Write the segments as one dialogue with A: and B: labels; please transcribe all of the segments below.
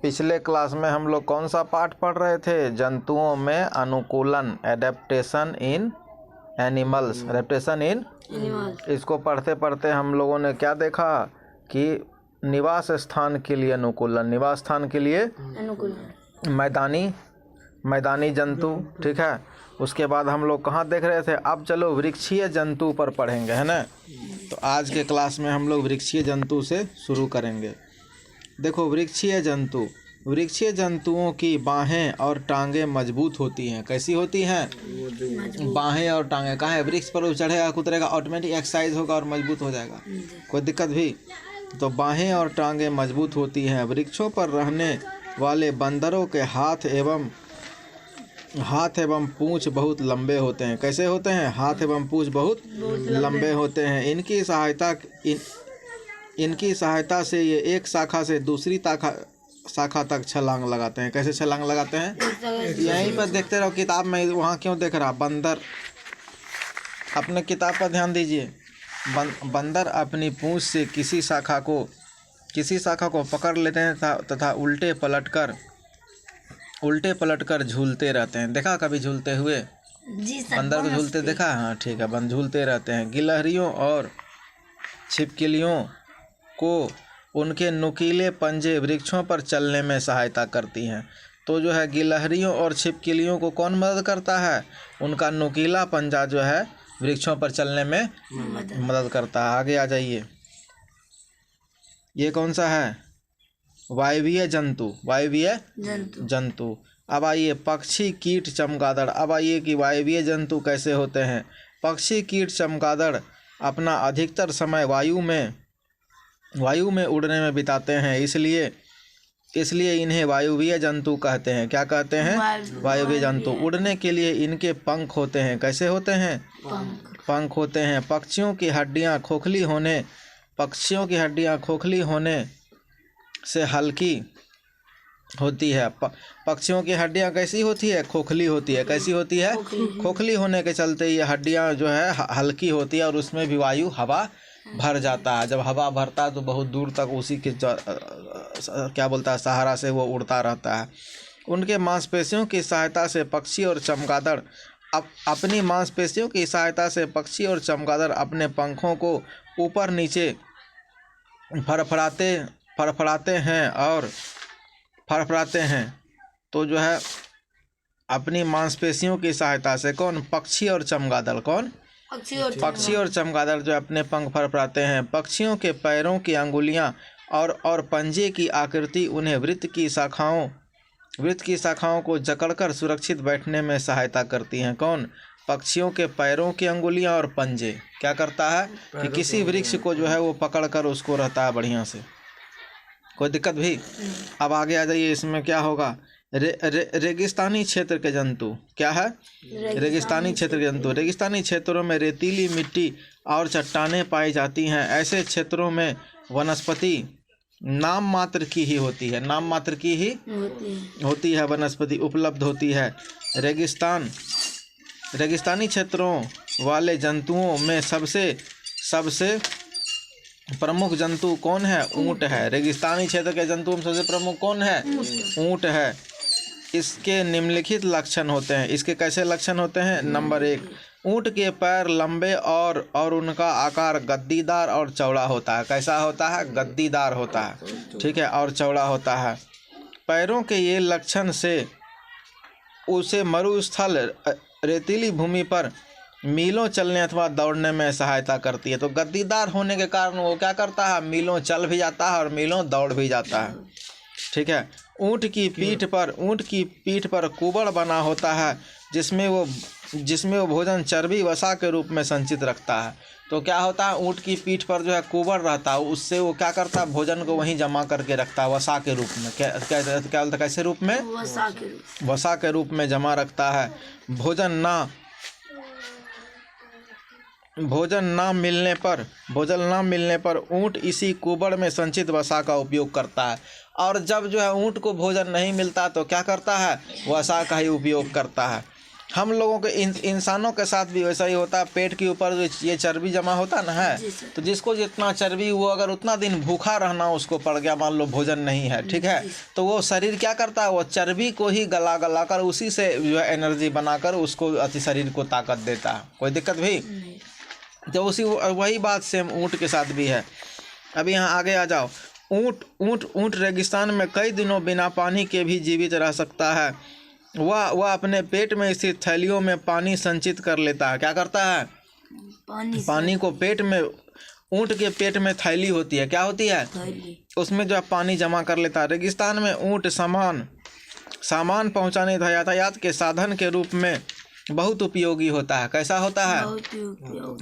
A: पिछले क्लास में हम लोग कौन सा पाठ पढ़ रहे थे? जंतुओं में अनुकूलन, एडेप्टेशन इन एनिमल्स, एडेप्टेशन इन। इसको पढ़ते पढ़ते हम लोगों ने क्या देखा कि निवास स्थान के लिए अनुकूलन, निवास स्थान के लिए मैदानी जंतु, ठीक है। उसके बाद हम लोग कहाँ देख रहे थे? अब चलो वृक्षीय जंतु पर पढ़ेंगे, है ना। तो आज के क्लास में हम लोग वृक्षीय जंतु से शुरू करेंगे। देखो, वृक्षीय जंतुओं की बाहें और टांगें मजबूत होती हैं। कैसी होती हैं? बाहें और टांगें। कहाँ है? वृक्ष पर चढ़ेगा कुतरेगा, ऑटोमेटिक एक्सरसाइज होगा और मजबूत हो जाएगा, कोई दिक्कत भी। तो बाहें और टांगें मजबूत होती हैं। वृक्षों पर रहने वाले बंदरों के हाथ एवं पूंछ बहुत लंबे होते हैं। कैसे होते हैं? हाथ एवं पूंछ बहुत लंबे होते हैं। इनकी सहायता से ये एक शाखा से दूसरी शाखा तक छलांग लगाते हैं। कैसे छलांग लगाते हैं? यहीं पर देखते रहो किताब में, वहाँ क्यों देख रहा? बंदर, अपने किताब पर ध्यान दीजिए। बंदर अपनी पूंछ से किसी शाखा को पकड़ लेते हैं तथा उल्टे पलटकर झूलते रहते हैं। देखा कभी झूलते हुए? बंदर को झूलते देखा? हाँ, ठीक है। बंदर झूलते रहते हैं। गिलहरियों और छिपकलियों को उनके नुकीले पंजे वृक्षों पर चलने में सहायता करती हैं। तो जो है गिलहरियों और छिपकलियों को कौन मदद करता है? उनका नुकीला पंजा जो है वृक्षों पर चलने में मदद करता है। आगे आ जाइए। ये कौन सा है? वायवीय जंतु। अब आइए पक्षी, कीट, चमगादड़। अब आइए कि वायवीय जंतु कैसे होते हैं। पक्षी, कीट, चमगादड़ अपना अधिकतर समय वायु में उड़ने में बिताते हैं, इसलिए इन्हें वायुवीय जंतु कहते हैं। क्या कहते हैं? वायुवीय जंतु। उड़ने के लिए इनके पंख होते हैं। कैसे होते हैं? पंख होते हैं। पक्षियों की हड्डियां खोखली होने से हल्की होती है। पक्षियों की हड्डियां कैसी होती है? खोखली होती है। कैसी होती है? खोखली होने के चलते ये हड्डियां जो है हल्की होती है और उसमें भी हवा भर जाता है। जब हवा भरता है तो बहुत दूर तक उसी के सहारा से वो उड़ता रहता है। उनके मांसपेशियों की सहायता से पक्षी और चमगादड़ अपने पंखों को ऊपर नीचे फड़फड़ाते हैं। तो जो है अपनी मांसपेशियों की सहायता से कौन? पक्षी और चमगादड़। कौन? पक्षी और चमगादड़ जो अपने पंख फड़फड़ाते हैं। पक्षियों के पैरों की अंगुलियां और पंजे की आकृति उन्हें वृत्त की शाखाओं को जकड़कर सुरक्षित बैठने में सहायता करती हैं। कौन? पक्षियों के पैरों की अंगुलियां और पंजे क्या करता है कि किसी वृक्ष को जो है वो पकड़कर उसको रहता है बढ़िया से, कोई दिक्कत भी। अब आगे आ जाइए, इसमें क्या होगा? रेगिस्तानी क्षेत्र के जंतु। क्या है? रेगिस्तानी क्षेत्र के जंतु। रेगिस्तानी क्षेत्रों में रेतीली मिट्टी और चट्टानें पाई जाती हैं। ऐसे क्षेत्रों में वनस्पति नाम मात्र की ही होती है वनस्पति उपलब्ध होती है। रेगिस्तानी क्षेत्रों वाले जंतुओं में सबसे प्रमुख जंतु कौन है? ऊंट है। रेगिस्तानी क्षेत्र के जंतुओं में सबसे प्रमुख कौन है? ऊंट है। इसके निम्नलिखित लक्षण होते हैं। इसके कैसे लक्षण होते हैं? नंबर 1, ऊंट के पैर लंबे और उनका आकार गद्दीदार और चौड़ा होता है। कैसा होता है? गद्दीदार होता है, ठीक है, और चौड़ा होता है। पैरों के ये लक्षण से उसे मरुस्थल रेतीली भूमि पर मीलों चलने अथवा दौड़ने में सहायता करती है। तो गद्दीदार होने के कारण वो क्या करता है? मीलों चल भी जाता है और मीलों दौड़ भी जाता है, ठीक है। ऊंट की पीठ पर कुबड़ बना होता है जिसमें वो भोजन चर्बी वसा के रूप में संचित रखता है। तो क्या होता है? ऊंट की पीठ पर जो है कुबड़ रहता है, उससे वो क्या करता है? भोजन को वहीं जमा करके रखता है वसा के रूप में। क्या बोलता है? कैसे रूप में? वसा के रूप में जमा रखता है। भोजन ना मिलने पर ऊंट इसी कुबड़ में संचित वसा का उपयोग करता है। और जब जो है ऊंट को भोजन नहीं मिलता तो क्या करता है? वसा का ही उपयोग करता है। हम लोगों के इंसानों के साथ भी वैसा ही होता है। पेट के ऊपर जो ये चर्बी जमा होता ना है, तो जिसको जितना चर्बी, वो अगर उतना दिन भूखा रहना उसको पड़ गया, मान लो भोजन नहीं है, ठीक है, तो वो शरीर क्या करता है, वो चर्बी को ही गला गला कर उसी से जो है एनर्जी बनाकर उसको अति शरीर को ताकत देता है। कोई दिक्कत भी? तो उसी वही बात सेम ऊँट के साथ भी है। अभी यहाँ आगे आ जाओ। ऊँट रेगिस्तान में कई दिनों बिना पानी के भी जीवित रह सकता है। वह अपने पेट में स्थित थैलियों में पानी संचित कर लेता है। क्या करता है? पानी को पेट में, ऊँट के पेट में थैली होती है, क्या होती है, उसमें जो है पानी जमा कर लेता है। रेगिस्तान में ऊँट सामान पहुंचाने यातायात के साधन के रूप में बहुत उपयोगी होता है। कैसा होता है?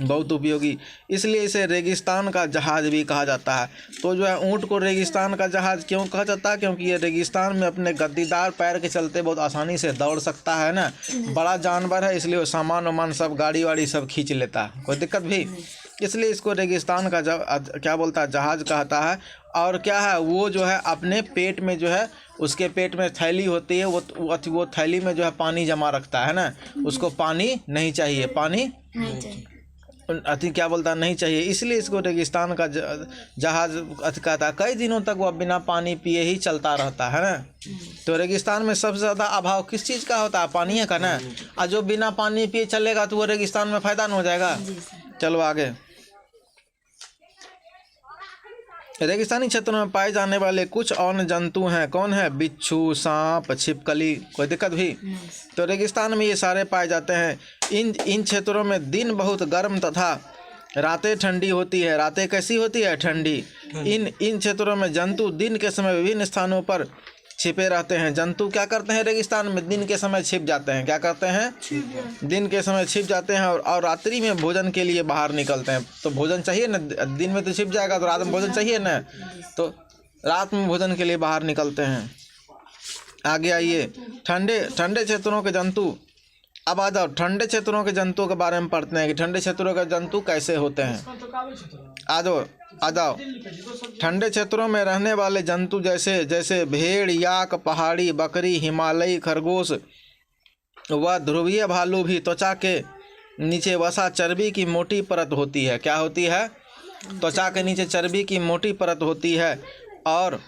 A: बहुत उपयोगी। इसलिए इसे रेगिस्तान का जहाज भी कहा जाता है। तो जो है ऊँट को रेगिस्तान का जहाज क्यों कहा जाता है? क्योंकि ये रेगिस्तान में अपने गद्दीदार पैर के चलते बहुत आसानी से दौड़ सकता है ना, बड़ा जानवर है, इसलिए वो सामान सब गाड़ी वाड़ी सब खींच लेता है, कोई दिक्कत भी, इसलिए इसको रेगिस्तान का क्या बोलता है, जहाज कहता है। और क्या है, वो जो है अपने पेट में जो है, उसके पेट में थैली होती है, वो थैली में जो है पानी जमा रखता है ना, उसको पानी नहीं चाहिए, पानी क्या बोलता है, नहीं चाहिए, इसलिए इसको रेगिस्तान का जहाज कहता है। कई दिनों तक वह बिना पानी पिए ही चलता रहता है ना। तो रेगिस्तान में सबसे ज़्यादा अभाव किस चीज़ का होता है? पानी का ना। और जो बिना पानी पिए चलेगा तो वो रेगिस्तान में फ़ायदा नहीं हो जाएगा। चलो आगे। रेगिस्तानी क्षेत्रों में पाए जाने वाले कुछ अन्य जंतु हैं। कौन है? बिच्छू, सांप, छिपकली। कोई दिक्कत भी? तो रेगिस्तान में ये सारे पाए जाते हैं। इन क्षेत्रों में दिन बहुत गर्म तथा रातें ठंडी होती है। रातें कैसी होती है? ठंडी। इन क्षेत्रों में जंतु दिन के समय विभिन्न स्थानों पर छिपे रहते हैं। जंतु क्या करते हैं? रेगिस्तान में दिन के समय छिप जाते हैं। क्या करते हैं? दिन के समय छिप जाते हैं और रात्रि में भोजन के लिए बाहर निकलते हैं। तो भोजन चाहिए ना, दिन में तो छिप जाएगा तो रात में भोजन चाहिए ना, तो रात में भोजन के लिए बाहर निकलते हैं। आगे आइए। ठंडे क्षेत्रों के जंतु। अब आ जाओ, ठंडे क्षेत्रों के जंतुओं के बारे में पढ़ते हैं कि ठंडे क्षेत्रों के जंतु कैसे होते हैं। आ जाओ। ठंडे क्षेत्रों में रहने वाले जंतु जैसे भेड़, याक, पहाड़ी बकरी, हिमालयी खरगोश व ध्रुवीय भालू भी त्वचा के नीचे वसा चर्बी की मोटी परत होती है। क्या होती है? त्वचा के नीचे चर्बी की मोटी परत होती है और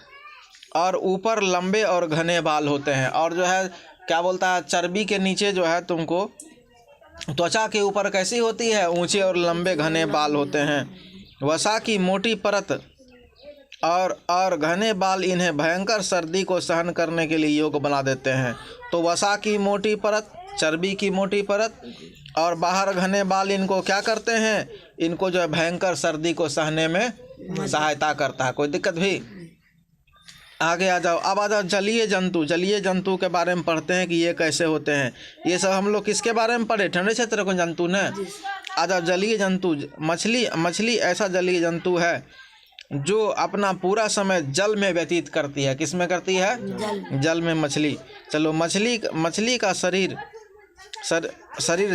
A: ऊपर लंबे और घने बाल होते हैं। और जो है क्या बोलता है, चर्बी के नीचे जो है तुमको त्वचा के ऊपर कैसी होती है? ऊंचे और लंबे घने बाल होते हैं। वसा की मोटी परत और घने बाल इन्हें भयंकर सर्दी को सहन करने के लिए योग्य बना देते हैं। तो वसा की मोटी परत, चर्बी की मोटी परत और बाहर घने बाल इनको क्या करते हैं? इनको जो है भयंकर सर्दी को सहने में सहायता करता है। कोई दिक्कत भी? आगे आ जाओ। अब आ जाओ जलीय जंतु के बारे में पढ़ते हैं कि ये कैसे होते हैं। ये सब हम लोग किसके बारे में पढ़े? ठंडे क्षेत्र के जंतु ने। आ जाओ जलीय जंतु। मछली ऐसा जलीय जंतु है जो अपना पूरा समय जल में व्यतीत करती है। किस में करती है? जल में मछली। चलो, मछली का शरीर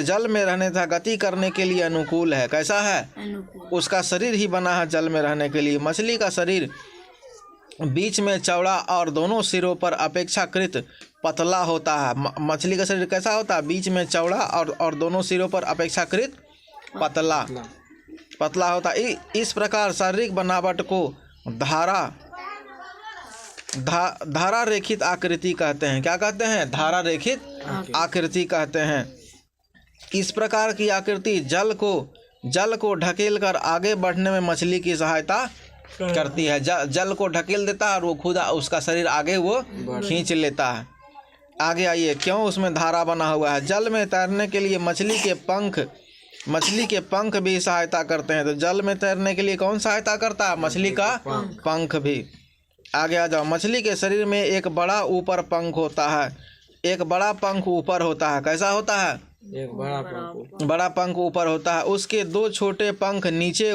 A: जल में रहने तथा गति करने के लिए अनुकूल है। कैसा है? उसका शरीर ही बना है जल में रहने के लिए। मछली का शरीर बीच में चौड़ा और दोनों सिरों पर अपेक्षाकृत पतला होता है। मछली का शरीर कैसा होता है? बीच में चौड़ा और दोनों सिरों पर अपेक्षाकृत पतला होता है। इस प्रकार शारीरिक बनावट को धारा रेखित आकृति कहते हैं। क्या कहते हैं? धारा रेखित आकृति कहते हैं। इस प्रकार की आकृति जल को ढकेल कर आगे बढ़ने में मछली की सहायता करती है। जल को ढकेल देता है और वो खुद उसका शरीर आगे वो खींच लेता है। आगे आइए। क्यों उसमें धारा बना हुआ है? जल में तैरने के लिए मछली के पंख भी सहायता करते हैं। तो जल में तैरने के लिए कौन सहायता करता है? मछली का पंख भी। आगे आ जाओ। मछली के शरीर में एक बड़ा ऊपर पंख होता है। एक बड़ा पंख ऊपर होता है। कैसा होता है?
B: एक
A: बड़ा पंख ऊपर होता है। उसके दो छोटे पंख नीचे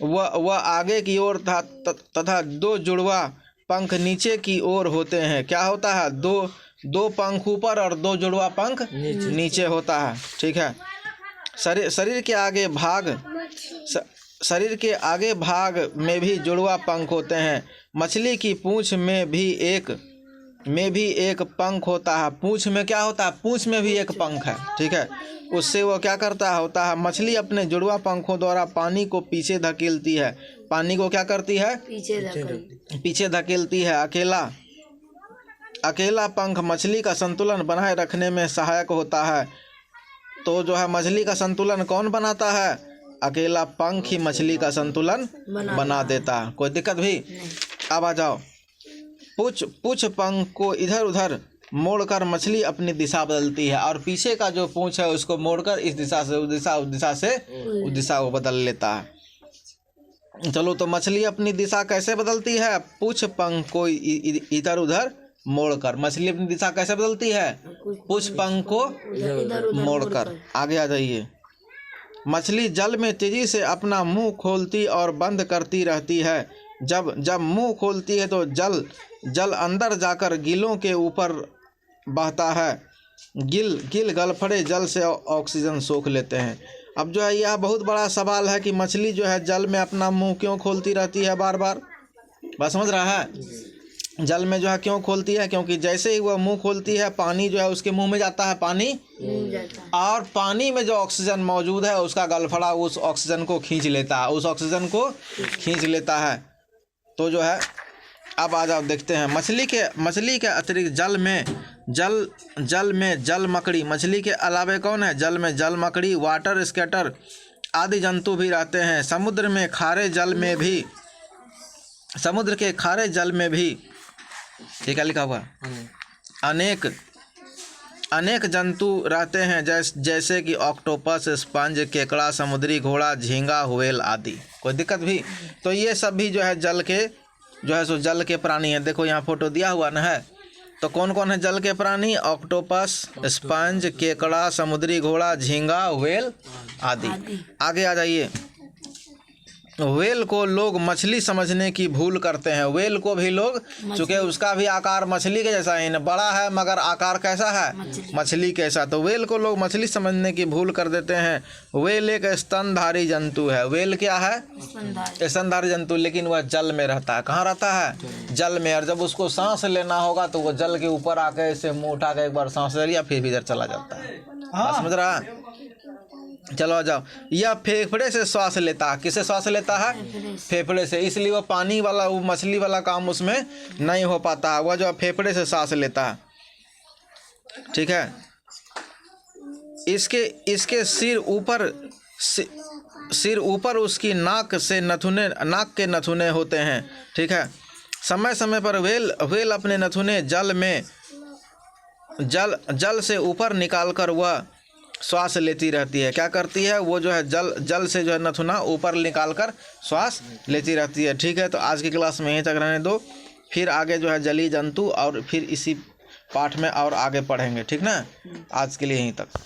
A: वह आगे की ओर तथा दो जुड़वा पंख नीचे की ओर होते हैं। क्या होता है? दो पंख ऊपर और दो जुड़वा पंख नीचे होता है। ठीक है। शरीर के आगे भाग में भी जुड़वा पंख होते हैं। मछली की पूंछ में भी एक में भी एक पंख होता है। पूंछ में क्या होता है? पूंछ में भी एक पंख है, ठीक है। उससे वो क्या करता है? होता है मछली अपने जुड़वा पंखों द्वारा पानी को पीछे धकेलती है। पानी को क्या करती है? पीछे धकेलती है। अकेला पंख मछली का संतुलन बनाए रखने में सहायक होता है। तो जो है मछली का संतुलन कौन बनाता है? अकेला पंख ही मछली का संतुलन बना देता है। कोई दिक्कत भी? अब आ जाओ। पूछ पंख को इधर उधर मोड़कर मछली अपनी दिशा बदलती है, और पीछे का जो पूंछ है उसको मोड़कर इस दिशा से उस दिशा, उस दिशा से उस दिशा को बदल लेता है। चलो, तो मछली अपनी दिशा कैसे बदलती है? पूछ पंख को इधर उधर मोड़कर। मछली अपनी दिशा कैसे बदलती है? पूछ पंख को मोड़कर। आगे आ जाइए। मछली जल में तेजी से अपना मुंह खोलती और बंद करती रहती है। जब मुंह खोलती है तो जल अंदर जाकर गिलों के ऊपर बहता है। गिल गलफड़े जल से ऑक्सीजन सोख लेते हैं। अब जो है यह बहुत बड़ा सवाल है कि मछली जो है जल में अपना मुंह क्यों खोलती रहती है बार बार? बात समझ रहा है? जल में जो है क्यों खोलती है? क्योंकि जैसे ही वह मुंह खोलती है पानी जो है उसके मुंह में जाता है, पानी और पानी में जो ऑक्सीजन मौजूद है उसका गलफड़ा उस ऑक्सीजन को खींच लेता है, उस ऑक्सीजन को खींच लेता है। तो जो है अब आ जाओ देखते हैं। मछली के अतिरिक्त जल में जल मकड़ी, मछली के अलावे कौन है? जल में जल मकड़ी, वाटर स्केटर आदि जंतु भी रहते हैं। समुद्र के खारे जल में भी ये क्या लिखा हुआ? अनेक जंतु रहते हैं, जैसे कि ऑक्टोपस, स्पंज, केकड़ा, समुद्री घोड़ा, झींगा, व्हेल आदि। कोई दिक्कत भी? तो ये सब भी जो है जल के प्राणी हैं। देखो यहाँ फोटो दिया हुआ ना है। तो कौन कौन है जल के प्राणी? ऑक्टोपस, स्पंज, केकड़ा, समुद्री घोड़ा, झींगा, व्हेल आदि। आगे आ जाइए। व्हेल को लोग मछली समझने की भूल करते हैं। व्हेल को भी लोग, चूँकि उसका भी आकार मछली के जैसा ही बड़ा है मगर आकार कैसा है? मछली कैसा। तो व्हेल को लोग मछली समझने की भूल कर देते हैं। व्हेल एक स्तनधारी जंतु है। व्हेल क्या है? स्तनधारी जंतु, लेकिन वह जल में रहता है। कहाँ रहता है? जल में। और जब उसको सांस लेना होगा तो वो जल के ऊपर आके इसे मुँह उठा के एक बार सांस ले लिया, फिर भी इधर चला जाता है। समझ रहा है? चलो आ जाओ। यह फेफड़े से श्वास लेता है। किससे श्वास लेता है? फेफड़े से। इसलिए वो पानी वाला, वो मछली वाला काम उसमें नहीं हो पाता है। वह जो फेफड़े से सांस लेता है, ठीक है। इसके सिर ऊपर उसकी नाक के नथुने होते हैं, ठीक है। समय समय पर व्हेल अपने नथुने जल से ऊपर निकालकर वह श्वास लेती रहती है। क्या करती है? वो जो है जल से जो है नथुना ऊपर निकालकर श्वास लेती रहती है, ठीक है। तो आज की क्लास में यहीं तक रहने दो, फिर आगे जो है जलीय जंतु और फिर इसी पाठ में और आगे पढ़ेंगे, ठीक ना। आज के लिए यहीं तक।